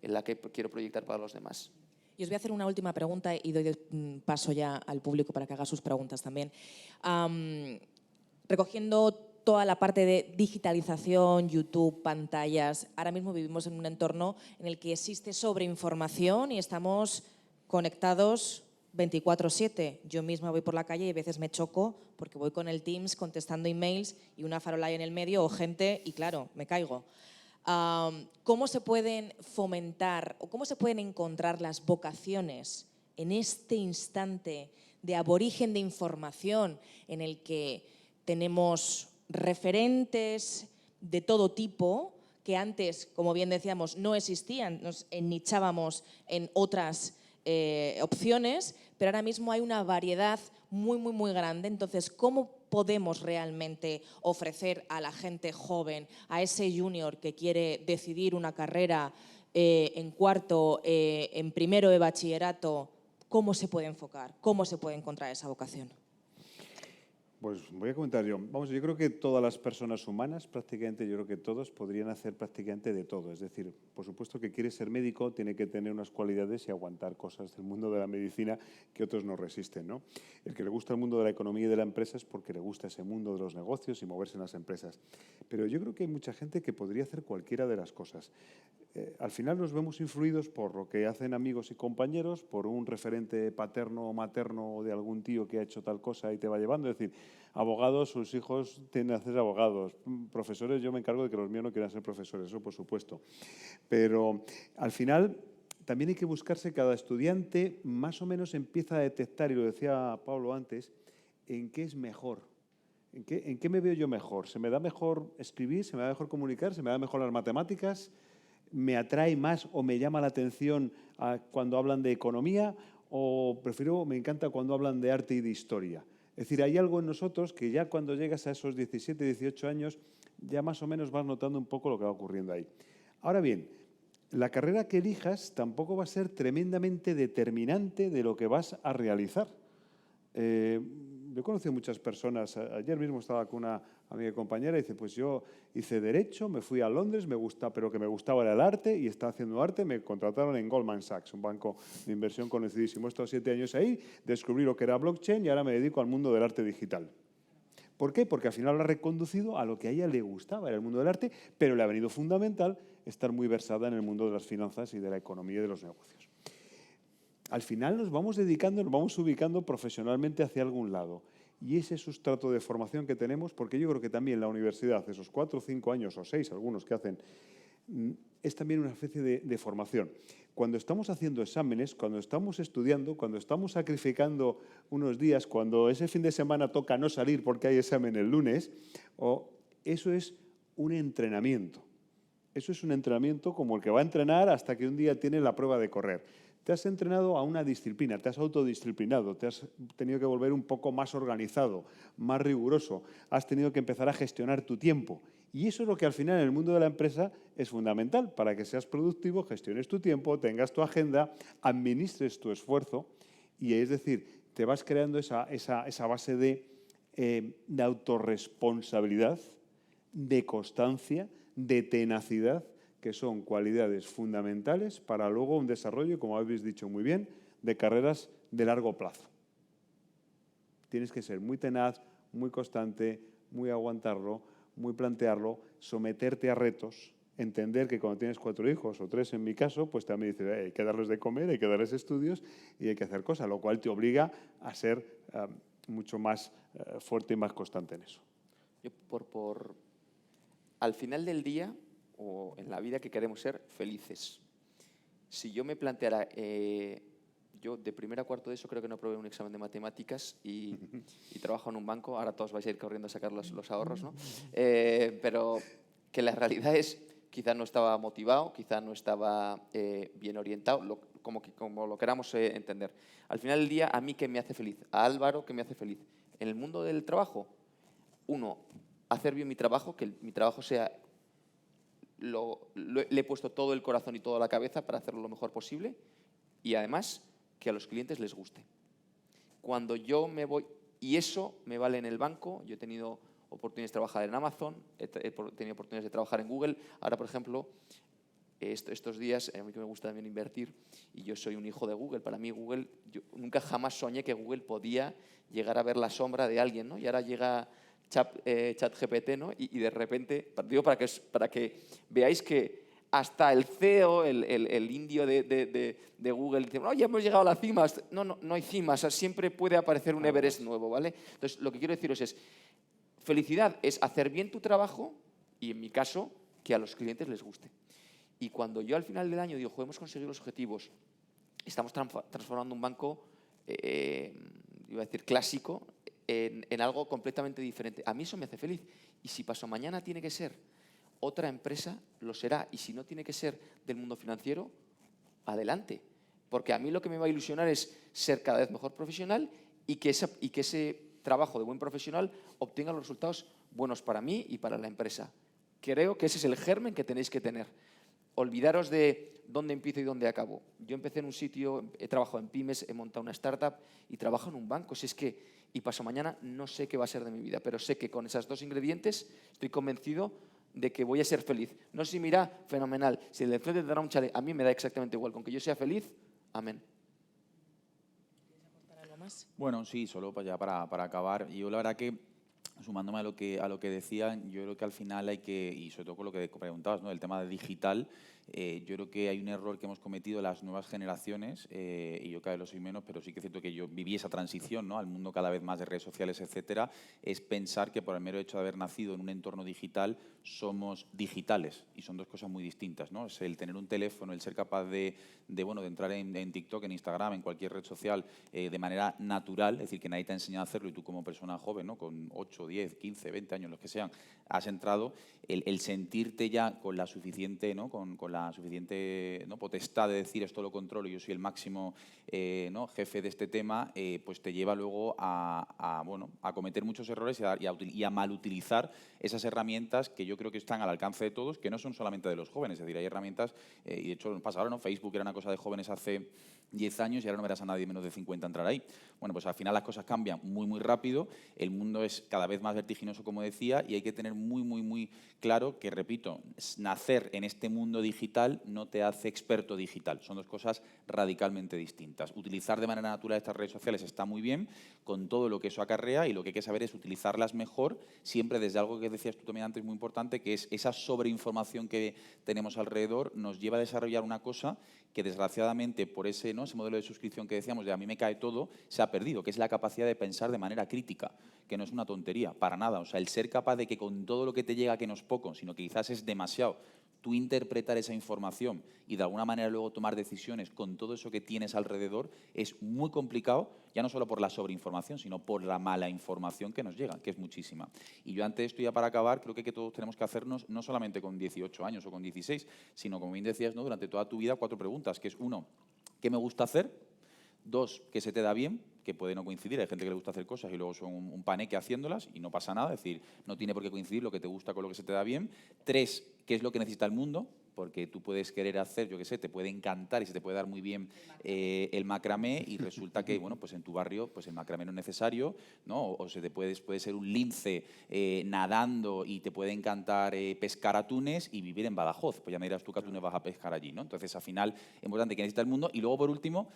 la que quiero proyectar para los demás. Y os voy a hacer una última pregunta y doy paso ya al público para que haga sus preguntas también. Recogiendo toda la parte de digitalización, YouTube, pantallas, ahora mismo vivimos en un entorno en el que existe sobreinformación y estamos conectados 24/7. Yo misma voy por la calle y a veces me choco porque voy con el Teams contestando emails y una farola ahí en el medio o gente y claro, me caigo. ¿Cómo se pueden fomentar o cómo se pueden encontrar las vocaciones en este instante de aborigen de información en el que tenemos referentes de todo tipo que antes, como bien decíamos, no existían, nos ennichábamos en otras opciones, pero ahora mismo hay una variedad muy grande. Entonces, ¿cómo podemos realmente ofrecer a la gente joven, a ese junior que quiere decidir una carrera en cuarto, en primero de bachillerato, cómo se puede enfocar, cómo se puede encontrar esa vocación? Pues voy a comentar yo. Vamos, yo creo que todas las personas humanas, prácticamente, yo creo que todos podrían hacer prácticamente de todo. Es decir, por supuesto que quiere ser médico, tiene que tener unas cualidades y aguantar cosas del mundo de la medicina que otros no resisten, ¿no? El que le gusta el mundo de la economía y de la empresa es porque le gusta ese mundo de los negocios y moverse en las empresas. Pero yo creo que hay mucha gente que podría hacer cualquiera de las cosas. Al final nos vemos influidos por lo que hacen amigos y compañeros, por un referente paterno o materno de algún tío que ha hecho tal cosa y te va llevando. Es decir, abogados, sus hijos tienen que ser abogados. Profesores, yo me encargo de que los míos no quieran ser profesores, eso por supuesto. Pero al final también hay que buscarse, cada estudiante más o menos empieza a detectar, y lo decía Pablo antes, en qué es mejor. ¿En qué me veo yo mejor? ¿Se me da mejor escribir? ¿Se me da mejor comunicar? ¿Se me da mejor las matemáticas? ¿Me atrae más o me llama la atención cuando hablan de economía? ¿O me encanta cuando hablan de arte y de historia? Es decir, hay algo en nosotros que ya cuando llegas a esos 17, 18 años, ya más o menos vas notando un poco lo que va ocurriendo ahí. Ahora bien, la carrera que elijas tampoco va a ser tremendamente determinante de lo que vas a realizar. Yo he conocido muchas personas, ayer mismo estaba con una amiga y compañera y dice, pues yo hice Derecho, me fui a Londres, pero que me gustaba era el arte y estaba haciendo arte, me contrataron en Goldman Sachs, un banco de inversión conocidísimo. He estado 7 años ahí, descubrí lo que era blockchain y ahora me dedico al mundo del arte digital. ¿Por qué? Porque al final lo ha reconducido a lo que a ella le gustaba, era el mundo del arte, pero le ha venido fundamental estar muy versada en el mundo de las finanzas y de la economía y de los negocios. Al final nos vamos dedicando, nos vamos ubicando profesionalmente hacia algún lado. Y ese sustrato de formación que tenemos, porque yo creo que también la universidad, esos 4 o 5 años o 6, algunos que hacen, es también una especie de formación. Cuando estamos haciendo exámenes, cuando estamos estudiando, cuando estamos sacrificando unos días, cuando ese fin de semana toca no salir porque hay examen el lunes, eso es un entrenamiento. Eso es un entrenamiento como el que va a entrenar hasta que un día tiene la prueba de correr. te has entrenado a una disciplina, te has autodisciplinado, te has tenido que volver un poco más organizado, más riguroso, has tenido que empezar a gestionar tu tiempo. Y eso es lo que al final en el mundo de la empresa es fundamental para que seas productivo, gestiones tu tiempo, tengas tu agenda, administres tu esfuerzo y es decir, te vas creando esa base de autorresponsabilidad, de constancia, de tenacidad, que son cualidades fundamentales para luego un desarrollo, como habéis dicho muy bien, de carreras de largo plazo. Tienes que ser muy tenaz, muy constante, muy aguantarlo, muy plantearlo, someterte a retos, entender que cuando tienes 4 hijos o 3 en mi caso, pues también dices, hay que darles de comer, hay que darles estudios y hay que hacer cosas, lo cual te obliga a ser mucho más fuerte y más constante en eso. Yo al final del día, o en la vida que queremos ser felices, si yo me planteara, yo de primero a cuarto de eso creo que no aprobé un examen de matemáticas y trabajo en un banco, ahora todos vais a ir corriendo a sacar los ahorros, ¿no? Pero que la realidad es, quizá no estaba motivado, quizá no estaba bien orientado, como lo queramos entender. Al final del día, ¿a mí qué me hace feliz? A Álvaro, ¿qué me hace feliz? En el mundo del trabajo, uno, hacer bien mi trabajo, que mi trabajo sea... le he puesto todo el corazón y toda la cabeza para hacerlo lo mejor posible y además que a los clientes les guste. Cuando yo me voy, y eso me vale en el banco, yo he tenido oportunidades de trabajar en Amazon, he tenido oportunidades de trabajar en Google, ahora por ejemplo, estos días, a mí que me gusta también invertir, y yo soy un hijo de Google, para mí Google, yo nunca jamás soñé que Google podía llegar a ver la sombra de alguien, ¿no? Y ahora llega ChatGPT, ¿no? Y de repente, digo para que veáis que hasta el CEO, el indio de Google, dice, no, ya hemos llegado a la cima. No hay cima, o sea, siempre puede aparecer un Everest nuevo, ¿vale? Entonces, lo que quiero deciros es, felicidad es hacer bien tu trabajo y, en mi caso, que a los clientes les guste. Y cuando yo al final del año digo, hemos conseguido los objetivos, estamos transformando un banco, iba a decir clásico, en algo completamente diferente. A mí eso me hace feliz. Y si pasado mañana tiene que ser otra empresa, lo será. Y si no tiene que ser del mundo financiero, adelante. Porque a mí lo que me va a ilusionar es ser cada vez mejor profesional y que ese trabajo de buen profesional obtenga los resultados buenos para mí y para la empresa. Creo que ese es el germen que tenéis que tener. Olvidaros de dónde empiezo y dónde acabo. Yo empecé en un sitio, he trabajado en pymes, he montado una startup y trabajo en un banco. Si es que, y paso mañana, no sé qué va a ser de mi vida, pero sé que con esos 2 ingredientes estoy convencido de que voy a ser feliz. No sé si me irá fenomenal, si el de frente te dará un chale, a mí me da exactamente igual. Con que yo sea feliz, amén. ¿Quieres aportar algo más? Bueno, sí, solo para acabar. Yo la verdad que, sumándome a lo que decían, yo creo que al final hay que, y sobre todo con lo que preguntabas, ¿no? El tema de digital, yo creo que hay un error que hemos cometido las nuevas generaciones, y yo cada vez lo soy menos, pero sí que es cierto que yo viví esa transición, ¿no? Al mundo cada vez más de redes sociales, etcétera, es pensar que por el mero hecho de haber nacido en un entorno digital somos digitales, y son 2 cosas muy distintas, ¿no? Es el tener un teléfono, el ser capaz de entrar en TikTok, en Instagram, en cualquier red social de manera natural, es decir, que nadie te ha enseñado a hacerlo y tú como persona joven, ¿no? Con 8, 10, 15, 20 años, los que sean, has entrado, el sentirte ya con la suficiente, ¿no? con la suficiente, ¿no? potestad de decir esto lo controlo, yo soy el máximo ¿no? jefe de este tema, pues te lleva luego a cometer muchos errores y a malutilizar esas herramientas que yo creo que están al alcance de todos, que no son solamente de los jóvenes, es decir, hay herramientas, y de hecho pasa ahora, ¿no? Facebook era una cosa de jóvenes hace 10 años y ahora no verás a nadie menos de 50 entrar ahí. Bueno, pues al final las cosas cambian muy, muy rápido, el mundo es cada vez más vertiginoso, como decía, y hay que tener muy, muy, muy claro que, repito, nacer en este mundo digital no te hace experto digital, son 2 cosas radicalmente distintas. Utilizar de manera natural estas redes sociales está muy bien, con todo lo que eso acarrea, y lo que hay que saber es utilizarlas mejor, siempre desde algo que decías tú también antes muy importante, que es esa sobreinformación que tenemos alrededor, nos lleva a desarrollar una cosa que desgraciadamente por ese modelo de suscripción que decíamos de a mí me cae todo, se ha perdido, que es la capacidad de pensar de manera crítica, que no es una tontería, para nada. O sea, el ser capaz de que con todo lo que te llega, que no es poco, sino que quizás es demasiado, tú interpretar esa información y de alguna manera luego tomar decisiones con todo eso que tienes alrededor es muy complicado, ya no solo por la sobreinformación, sino por la mala información que nos llega, que es muchísima. Y yo ante esto, ya para acabar, creo que todos tenemos que hacernos, no solamente con 18 años o con 16, sino, como bien decías, ¿no? durante toda tu vida, 4 preguntas, que es, 1, ¿qué me gusta hacer? 2, ¿qué se te da bien? Que puede no coincidir. Hay gente que le gusta hacer cosas y luego son un paneque haciéndolas y no pasa nada. Es decir, no tiene por qué coincidir lo que te gusta con lo que se te da bien. 3, ¿qué es lo que necesita el mundo? Porque tú puedes querer hacer, yo qué sé, te puede encantar y se te puede dar muy bien el macramé y resulta que, bueno, pues en tu barrio pues el macramé no es necesario, ¿no? O se te puede ser un lince nadando y te puede encantar pescar atunes y vivir en Badajoz. Pues ya me dirás tú qué atunes vas a pescar allí, ¿no? Entonces, al final, es importante que necesita el mundo. Y luego, por último,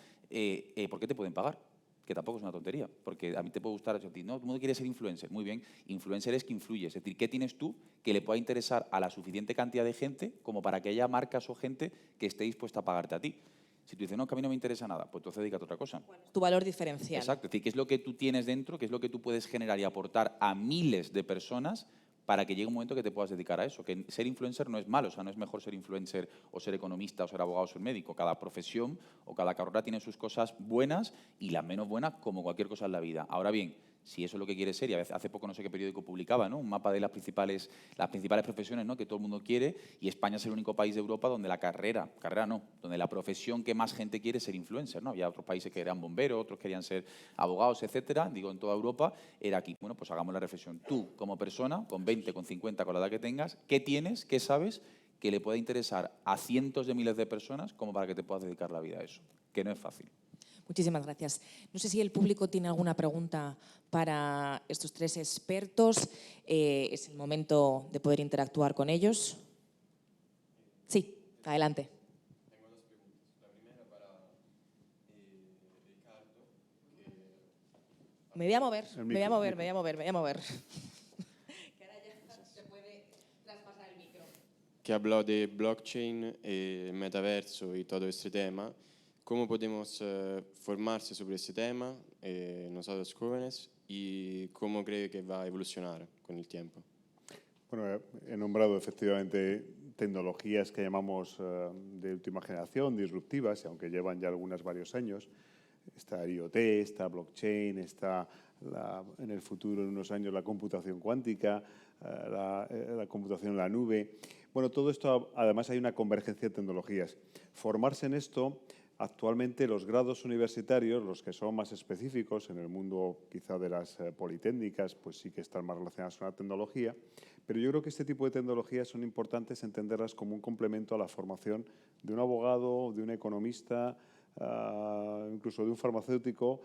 ¿por qué te pueden pagar? Que tampoco es una tontería, porque a mí te puede gustar, a ti, no, todo el mundo quiere ser influencer, muy bien, influencer es que influyes, es decir, ¿qué tienes tú que le pueda interesar a la suficiente cantidad de gente como para que haya marcas o gente que esté dispuesta a pagarte a ti? Si tú dices, no, que a mí no me interesa nada, pues entonces dedícate a otra cosa. Tu valor diferencial. Exacto, es decir, ¿qué es lo que tú tienes dentro, qué es lo que tú puedes generar y aportar a miles de personas para que llegue un momento que te puedas dedicar a eso? Que ser influencer no es malo, o sea, no es mejor ser influencer o ser economista o ser abogado o ser médico. Cada profesión o cada carrera tiene sus cosas buenas y las menos buenas, como cualquier cosa en la vida. Ahora bien, si eso es lo que quieres ser, y hace poco no sé qué periódico publicaba, ¿no? Un mapa de las principales profesiones, ¿no? Que todo el mundo quiere, y España es el único país de Europa donde donde la profesión que más gente quiere es ser influencer, ¿no? Había otros países que eran bomberos, otros querían ser abogados, etcétera. Digo, en toda Europa era aquí. Bueno, pues hagamos la reflexión. Tú, como persona, con 20, con 50, con la edad que tengas, ¿qué tienes, qué sabes que le pueda interesar a cientos de miles de personas como para que te puedas dedicar la vida a eso? Que no es fácil. Muchísimas gracias. No sé si el público tiene alguna pregunta para estos 3 expertos. Es el momento de poder interactuar con ellos. Sí, adelante. Tengo 2 preguntas. La primera para Ricardo. Me voy a mover, me voy a mover, me voy a mover, me voy a mover. Que ahora ya se puede traspasar el micro. Que habló de blockchain, metaverso y todo este tema. ¿Cómo podemos formarse sobre este tema nosotros jóvenes y cómo cree que va a evolucionar con el tiempo? Bueno, he nombrado efectivamente tecnologías que llamamos de última generación, disruptivas, y aunque llevan ya varios años. Está IoT, está blockchain, está en el futuro, en unos años, la computación cuántica, la computación en la nube. Bueno, todo esto, además, hay una convergencia de tecnologías. Formarse en esto, actualmente los grados universitarios, los que son más específicos en el mundo quizá de las politécnicas, pues sí que están más relacionados con la tecnología, pero yo creo que este tipo de tecnologías son importantes entenderlas como un complemento a la formación de un abogado, de un economista, incluso de un farmacéutico,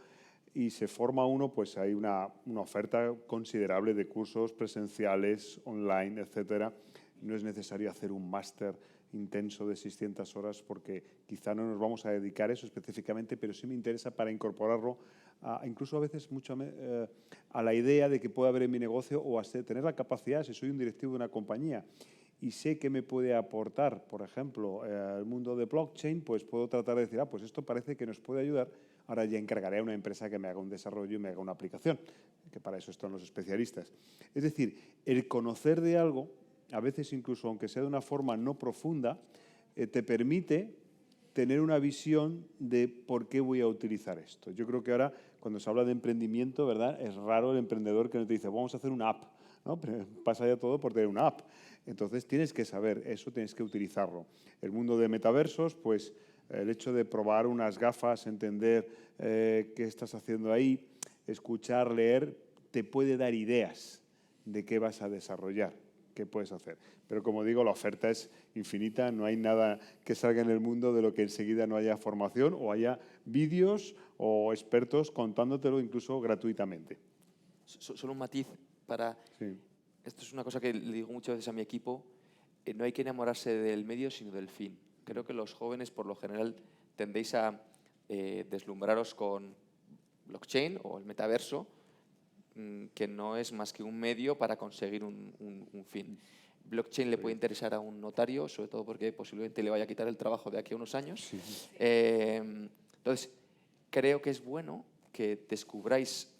y se forma uno, pues hay una oferta considerable de cursos presenciales, online, etcétera. No es necesario hacer un máster intenso de 600 horas porque quizá no nos vamos a dedicar a eso específicamente, pero sí me interesa para incorporarlo incluso a veces mucho a la idea de que pueda haber en mi negocio o hasta tener la capacidad, si soy un directivo de una compañía y sé que me puede aportar, por ejemplo, el mundo de blockchain, pues puedo tratar de decir, pues esto parece que nos puede ayudar, ahora ya encargaré a una empresa que me haga un desarrollo y me haga una aplicación, que para eso están los especialistas. Es decir, el conocer de algo, a veces incluso aunque sea de una forma no profunda, te permite tener una visión de por qué voy a utilizar esto. Yo creo que ahora, cuando se habla de emprendimiento, ¿verdad?, es raro el emprendedor que no te dice, vamos a hacer una app, ¿no? Pero pasa ya todo por tener una app. Entonces, tienes que saber eso, tienes que utilizarlo. El mundo de metaversos, pues el hecho de probar unas gafas, entender qué estás haciendo ahí, escuchar, leer, te puede dar ideas de qué vas a desarrollar, qué puedes hacer. Pero como digo, la oferta es infinita, no hay nada que salga en el mundo de lo que enseguida no haya formación o haya vídeos o expertos contándotelo incluso gratuitamente. Solo un matiz para... Sí. Esto es una cosa que le digo muchas veces a mi equipo. No hay que enamorarse del medio, sino del fin. Creo que los jóvenes, por lo general, tendéis a deslumbraros con blockchain o el metaverso, que no es más que un medio para conseguir un fin. Blockchain le puede interesar a un notario, sobre todo porque posiblemente le vaya a quitar el trabajo de aquí a unos años. Sí. Entonces, creo que es bueno que descubráis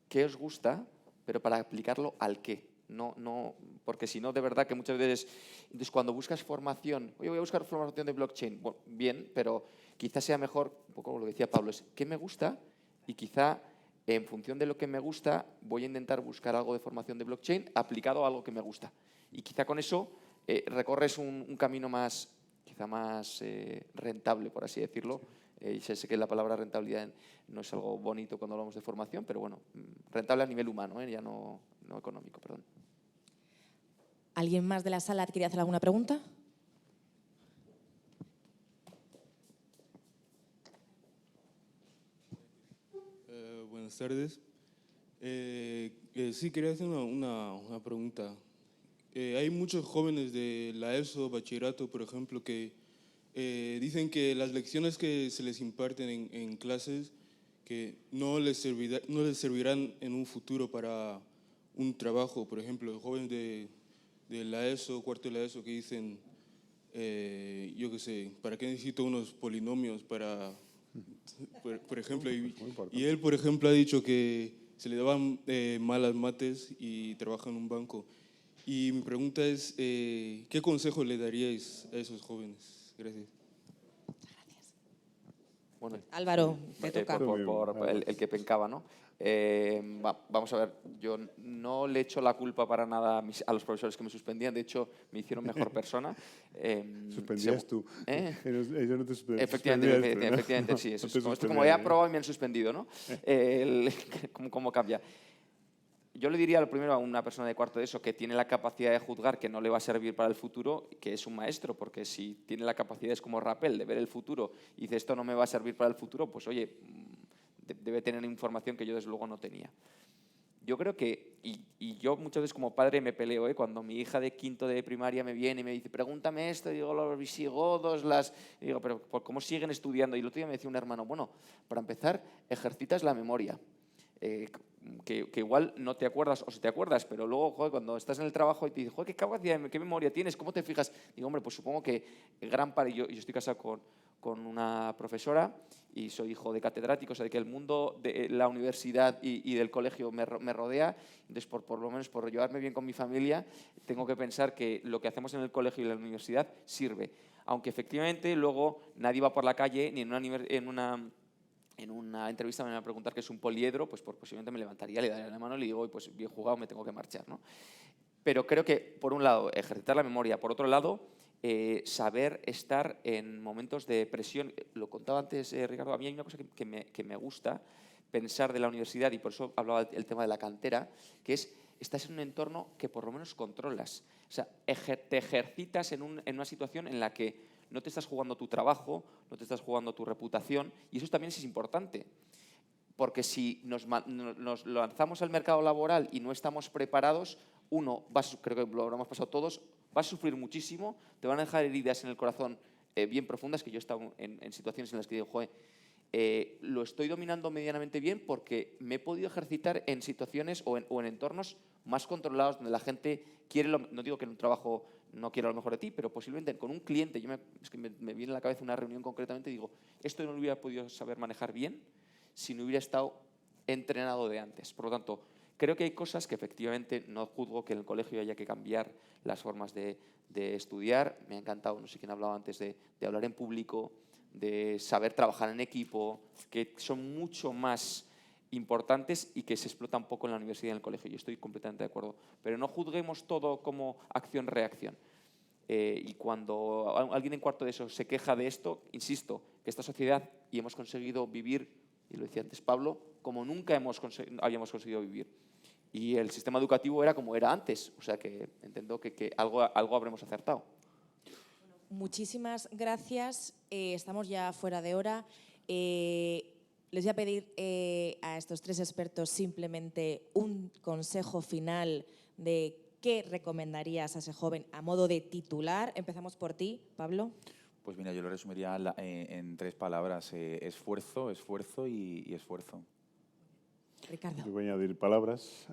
qué os gusta, pero para aplicarlo al qué. No, porque si no, de verdad que muchas veces, entonces cuando buscas formación, oye, voy a buscar formación de blockchain, bueno, bien, pero quizás sea mejor, un poco lo que decía Pablo, es qué me gusta y quizá en función de lo que me gusta voy a intentar buscar algo de formación de blockchain aplicado a algo que me gusta. Y quizá con eso recorres un camino más, quizá más rentable, por así decirlo, Sé que la palabra rentabilidad no es algo bonito cuando hablamos de formación, pero bueno, rentable a nivel humano, ya no económico, perdón. ¿Alguien más de la sala quería hacer alguna pregunta? Buenas tardes. Sí, quería hacer una pregunta. Hay muchos jóvenes de la ESO, bachillerato, por ejemplo, que dicen que las lecciones que se les imparten en clases que no les servirán en un futuro para un trabajo. Por ejemplo, jóvenes de la ESO, cuarto de la ESO, que dicen, yo qué sé, ¿para qué necesito unos polinomios para...? Por ejemplo, y él, por ejemplo, ha dicho que se le daban malas mates y trabaja en un banco. Y mi pregunta es, ¿qué consejo le daríais a esos jóvenes? Gracias. Bueno, Álvaro, te toca. por el que pencaba, ¿no? Vamos a ver, yo no le echo la culpa para nada a los profesores que me suspendían, de hecho me hicieron mejor persona. Suspendías tú. Ellos no te suspendían. Efectivamente, sí. Eso es como he aprobado y me han suspendido, ¿no? ¿Cómo cambia? Yo le diría lo primero a una persona de cuarto de ESO que tiene la capacidad de juzgar que no le va a servir para el futuro, que es un maestro, porque si tiene la capacidad, es como Rappel, de ver el futuro y dice esto no me va a servir para el futuro, pues oye, debe tener información que yo desde luego no tenía. Yo creo que, y yo muchas veces como padre me peleo, cuando mi hija de quinto de primaria me viene y me dice, pregúntame esto, y digo, los visigodos, y digo, pero ¿cómo siguen estudiando? Y el otro día me decía un hermano, bueno, para empezar, ejercitas la memoria. Que igual no te acuerdas o si te acuerdas, pero luego, joder, cuando estás en el trabajo y te dices, joder, ¿qué capacidad, qué memoria tienes? ¿Cómo te fijas? Digo, hombre, pues supongo que gran parte, yo estoy casado con una profesora y soy hijo de catedrático, o sea, de que el mundo de la universidad y del colegio me rodea, entonces por lo menos por llevarme bien con mi familia, tengo que pensar que lo que hacemos en el colegio y en la universidad sirve. Aunque efectivamente luego nadie va por la calle ni en una entrevista me van a preguntar qué es un poliedro, pues posiblemente me levantaría, le daría la mano y le digo, pues bien jugado, me tengo que marchar, ¿no? Pero creo que, por un lado, ejercitar la memoria, por otro lado, saber estar en momentos de presión. Lo contaba antes Ricardo, a mí hay una cosa que me gusta pensar de la universidad, y por eso hablaba el tema de la cantera, que es, estás en un entorno que por lo menos controlas. O sea, te ejercitas en una situación en la que no te estás jugando tu trabajo, no te estás jugando tu reputación, y eso también es importante. Porque si nos lanzamos al mercado laboral y no estamos preparados, creo que lo habremos pasado todos, vas a sufrir muchísimo, te van a dejar heridas en el corazón bien profundas, que yo he estado en situaciones en las que digo, joder, lo estoy dominando medianamente bien porque me he podido ejercitar en situaciones o en entornos más controlados donde la gente quiere, no digo que en un trabajo no quiera lo mejor de ti, pero posiblemente con un cliente, es que me viene a la cabeza una reunión concretamente y digo, esto no lo hubiera podido saber manejar bien si no hubiera estado entrenado de antes. Por lo tanto, creo que hay cosas que efectivamente no juzgo que en el colegio haya que cambiar las formas de estudiar. Me ha encantado, no sé quién hablaba antes, de hablar en público, de saber trabajar en equipo, que son mucho más importantes y que se explotan poco en la universidad y en el colegio. Yo estoy completamente de acuerdo. Pero no juzguemos todo como acción-reacción. Y cuando alguien en cuarto de eso se queja de esto, insisto, que esta sociedad, y hemos conseguido vivir, y lo decía antes Pablo, como nunca habíamos conseguido vivir. Y el sistema educativo era como era antes. O sea que entiendo que algo habremos acertado. Muchísimas gracias. Estamos ya fuera de hora. Les voy a pedir a estos tres expertos simplemente un consejo final de qué recomendarías a ese joven a modo de titular. Empezamos por ti, Pablo. Pues mira, yo lo resumiría en tres palabras: esfuerzo, esfuerzo y esfuerzo. Ricardo. Yo voy a añadir palabras,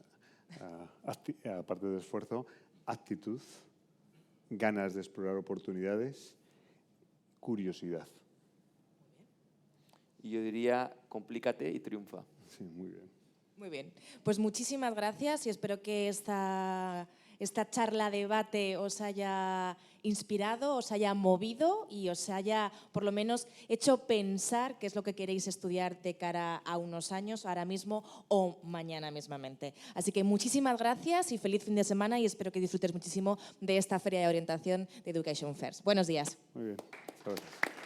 aparte de esfuerzo, actitud, ganas de explorar oportunidades, curiosidad. Y yo diría, complícate y triunfa. Sí, muy bien. Muy bien. Pues muchísimas gracias y espero que esta charla, debate os haya inspirado, os haya movido y os haya por lo menos hecho pensar qué es lo que queréis estudiar de cara a unos años, ahora mismo o mañana mismamente. Así que muchísimas gracias y feliz fin de semana y espero que disfrutes muchísimo de esta Feria de Orientación de Education First. Buenos días. Muy bien. Gracias.